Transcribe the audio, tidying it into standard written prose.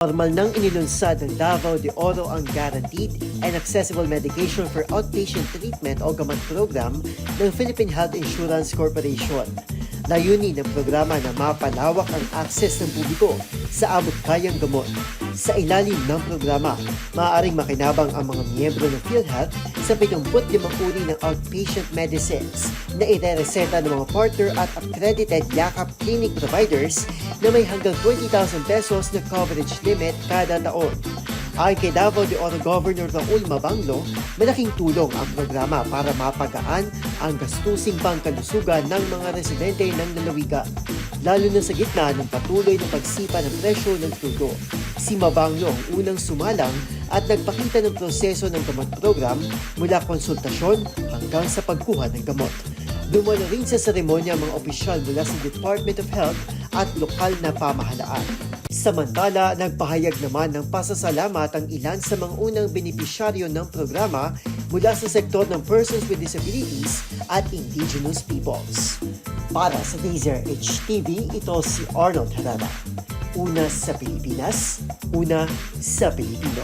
Formal nang inilunsad ng Davao de Oro ang Guaranteed and Accessible Medication for Outpatient Treatment o GAMAT program ng Philippine Health Insurance Corporation. Layunin ng programa na mapalawak ang access ng publiko sa abot-kayang gamot. Sa ilalim ng programa, maaaring makinabang ang mga miyembro ng PhilHealth sa 75 uri ng outpatient medicines na irereseta ng mga partner at accredited yakap clinic providers na may hanggang 20,000 pesos na coverage limit kada taon. Ayon kay Davao de Oro Governor Raul Mabanglo, malaking tulong ang programa para mapagaan ang gastusing pangkalusugan ng mga residente ng lalawigan, lalo na sa gitna ng patuloy na pagsipa ng presyo ng krudo. Si Mabanglo ang unang sumalang at nagpakita ng proseso ng gamot program mula konsultasyon hanggang sa pagkuha ng gamot. Dumalo rin sa seremonya ang mga opisyal mula sa Department of Health at lokal na pamahalaan. Samantala, nagpahayag naman ng pasasalamat ang ilan sa mga unang benepisyaryo ng programa mula sa sektor ng persons with disabilities at indigenous peoples. Para sa Laser HTV, ito si Arnold Herrera. Una sa Pilipinas, una sa Pilipino.